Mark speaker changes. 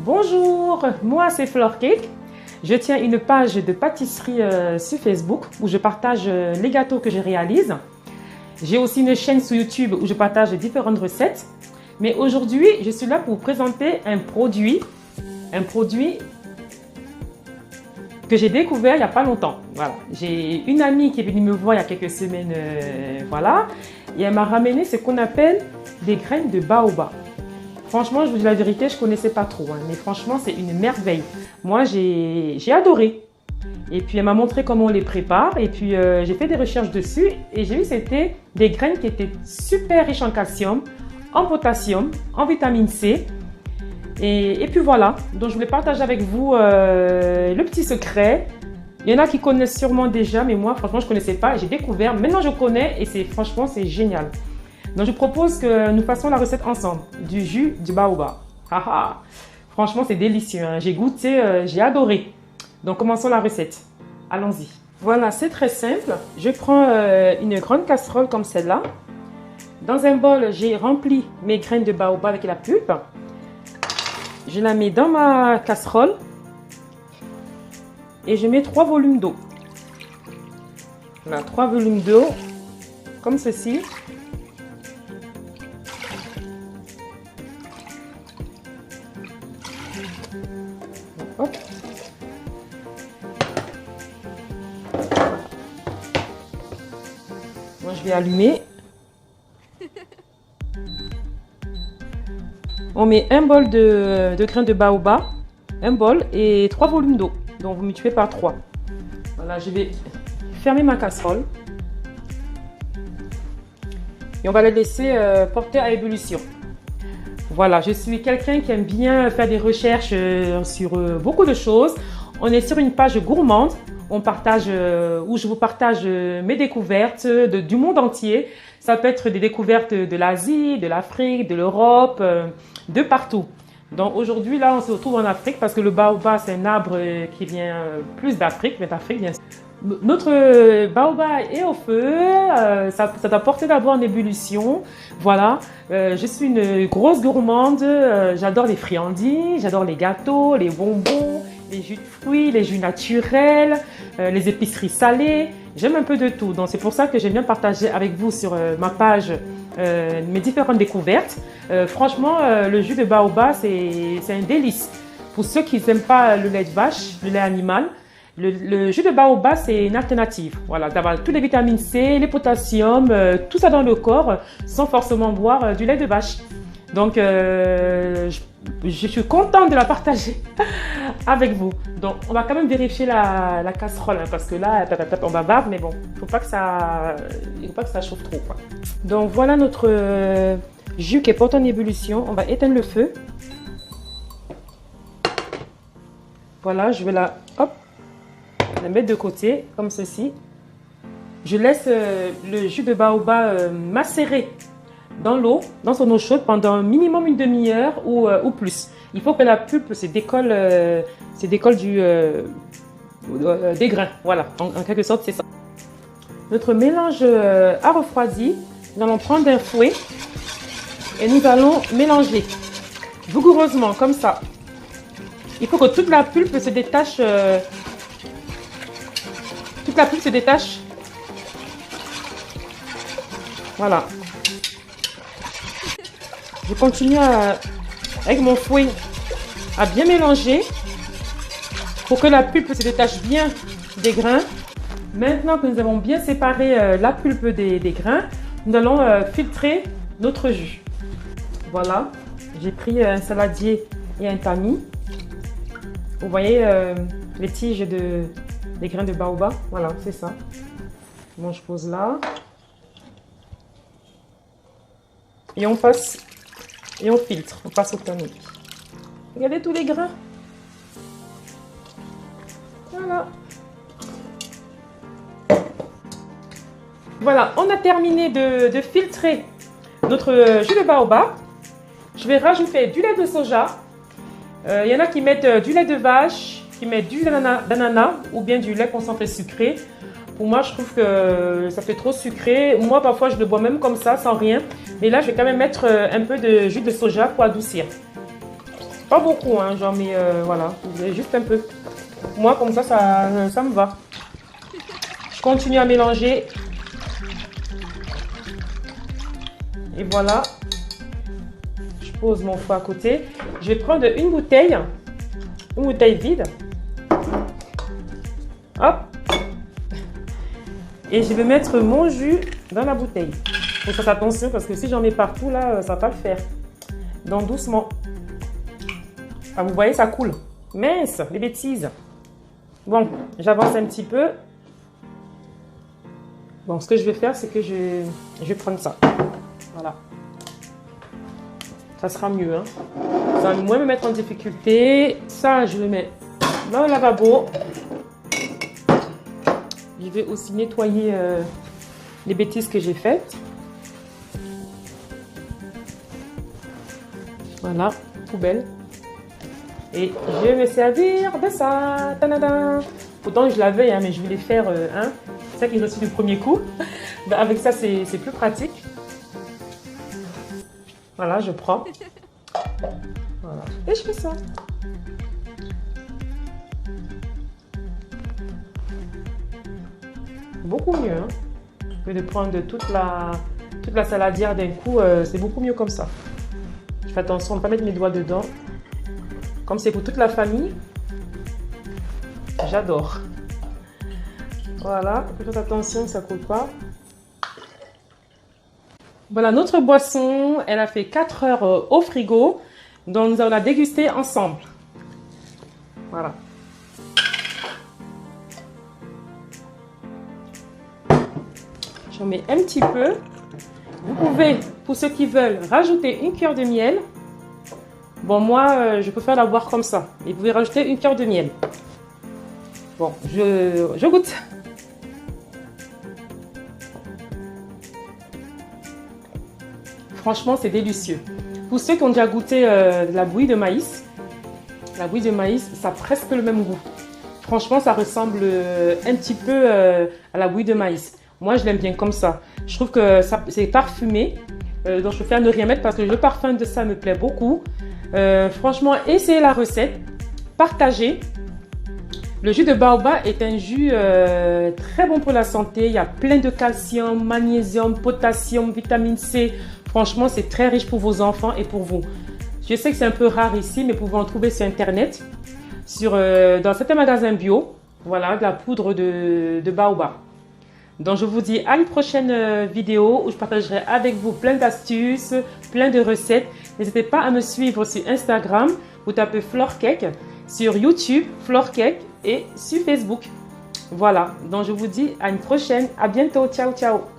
Speaker 1: Bonjour, moi c'est Flore Cake. Je tiens une page de pâtisserie sur Facebook où je partage les gâteaux que je réalise. J'ai aussi une chaîne sur YouTube où je partage différentes recettes. Mais aujourd'hui, je suis là pour vous présenter un produit que j'ai découvert il n'y a pas longtemps. Voilà. J'ai une amie qui est venue me voir il y a quelques semaines, voilà, et elle m'a ramené ce qu'on appelle des graines de baobab. Franchement, je vous dis la vérité, je ne connaissais pas trop, hein, mais franchement, c'est une merveille. Moi, j'ai adoré. Et puis, elle m'a montré comment on les prépare. Et puis, j'ai fait des recherches dessus et j'ai vu que c'était des graines qui étaient super riches en calcium, en potassium, en vitamine C. Et puis voilà, donc je voulais partager avec vous le petit secret. Il y en a qui connaissent sûrement déjà, mais moi, franchement, je ne connaissais pas. J'ai découvert, maintenant je connais et franchement, c'est génial. Donc, je propose que nous fassions la recette ensemble du jus du baobab. Franchement, c'est délicieux, hein. J'ai goûté, j'ai adoré. Donc, commençons la recette. Allons-y. Voilà, c'est très simple. Je prends une grande casserole comme celle-là. Dans un bol, j'ai rempli mes graines de baobab avec la pulpe. Je la mets dans ma casserole et je mets 3 volumes d'eau. Voilà, 3 volumes d'eau, comme ceci. Hop. Moi, je vais allumer. On met un bol de grains de baobab, un bol et 3 volumes d'eau. Donc, vous multipliez par 3. Voilà, je vais fermer ma casserole. Et on va la laisser porter à ébullition. Voilà, je suis quelqu'un qui aime bien faire des recherches sur beaucoup de choses. On est sur une page gourmande. Où je vous partage mes découvertes du monde entier. Ça peut être des découvertes de l'Asie, de l'Afrique, de l'Europe, de partout. Donc aujourd'hui, là, on se retrouve en Afrique parce que le baobab, c'est un arbre qui vient plus d'Afrique, mais d'Afrique, bien sûr. Notre baobab est au feu, ça doit porter d'abord en ébullition. Voilà, je suis une grosse gourmande, j'adore les friandises, j'adore les gâteaux, les bonbons, les jus de fruits, les jus naturels, les épiceries salées. J'aime un peu de tout, donc c'est pour ça que j'aime bien partager avec vous sur ma page mes différentes découvertes. Franchement, le jus de baobab, c'est un délice. Pour ceux qui n'aiment pas le lait de vache, le lait animal, le jus de baobab, c'est une alternative. Voilà, d'avoir tous les vitamines C, les potassiums, tout ça dans le corps, sans forcément boire du lait de vache. Donc, je suis contente de la partager avec vous. Donc, on va quand même vérifier la casserole, hein, parce que là, on bavarde, mais bon, il ne faut pas que ça chauffe trop, quoi. Donc, voilà notre jus qui est porté en ébullition. On va éteindre le feu. Voilà, je vais la mettre de côté, comme ceci. Je laisse le jus de baobab macérer dans l'eau, dans son eau chaude pendant minimum une demi-heure ou plus. Il faut que la pulpe se décolle des grains. Voilà, en quelque sorte, c'est ça. Notre mélange a refroidi. Nous allons prendre un fouet et nous allons mélanger vigoureusement, comme ça. Il faut que toute la pulpe se détache. Toute la pulpe se détache. Voilà. Je continue avec mon fouet à bien mélanger pour que la pulpe se détache bien des grains. Maintenant que nous avons bien séparé la pulpe des grains, nous allons filtrer notre jus. Voilà, j'ai pris un saladier et un tamis. Vous voyez les tiges des grains de baobab. Voilà, c'est ça. Bon, je pose là. Et on passe et on filtre. On passe au tamis. Regardez tous les grains. Voilà. Voilà, on a terminé de filtrer notre jus de baobab. Je vais rajouter du lait de soja. Il y en a qui mettent du lait de vache, qui mettent du lait d'ananas ou bien du lait concentré sucré. Pour moi, je trouve que ça fait trop sucré. Moi, parfois, je le bois même comme ça, sans rien. Mais là, je vais quand même mettre un peu de jus de soja pour adoucir. Pas beaucoup, hein, j'en mets, voilà, juste un peu. Moi, comme ça me va. Je continue à mélanger. Et voilà. Je pose mon feu à côté. Je vais prendre une bouteille vide. Hop. Et je vais mettre mon jus dans la bouteille. Faut faire attention parce que si j'en mets partout, là, ça va pas le faire. Donc, doucement. Ah, vous voyez, ça coule. Mince, les bêtises. Bon, j'avance un petit peu. Bon, ce que je vais faire, c'est que je vais prendre ça. Voilà. Ça sera mieux, hein. Ça va moins me mettre en difficulté. Ça, je le mets dans le lavabo. Je vais aussi nettoyer les bêtises que j'ai faites. Voilà, poubelle. Et je vais me servir de ça. Tanada. Pourtant, je l'avais, hein, mais je vais les faire. C'est ça qui est reçu du premier coup. Ben, avec ça, c'est plus pratique. Voilà, je prends. Voilà. Et je fais ça. Beaucoup mieux, hein, que de prendre toute la saladière d'un coup. C'est beaucoup mieux comme ça. Je fais attention à ne pas mettre mes doigts dedans. Comme c'est pour toute la famille, j'adore. Voilà, faites attention que ça ne coule pas. Voilà, notre boisson, elle a fait 4 heures au frigo. Donc, nous allons la déguster ensemble. Voilà. J'en mets un petit peu. Vous pouvez, pour ceux qui veulent, rajouter une cuillère de miel. Bon, moi, je préfère la boire comme ça. Et vous pouvez rajouter une cuillère de miel. Bon, je goûte. Franchement, c'est délicieux. Pour ceux qui ont déjà goûté de la bouillie de maïs, ça a presque le même goût. Franchement, ça ressemble un petit peu à la bouillie de maïs. Moi, je l'aime bien comme ça. Je trouve que c'est parfumé. Donc, je préfère ne rien mettre parce que le parfum de ça me plaît beaucoup. Franchement, essayez la recette. Partagez. Le jus de baobab est un jus très bon pour la santé. Il y a plein de calcium, magnésium, potassium, vitamine C. Franchement, c'est très riche pour vos enfants et pour vous. Je sais que c'est un peu rare ici, mais vous pouvez en trouver sur Internet. Dans certains magasins bio. Voilà, de la poudre de baobab. Donc, je vous dis à une prochaine vidéo où je partagerai avec vous plein d'astuces, plein de recettes. N'hésitez pas à me suivre sur Instagram. Vous tapez Florcake, sur YouTube, Florcake et sur Facebook. Voilà. Donc, je vous dis à une prochaine. À bientôt. Ciao, ciao.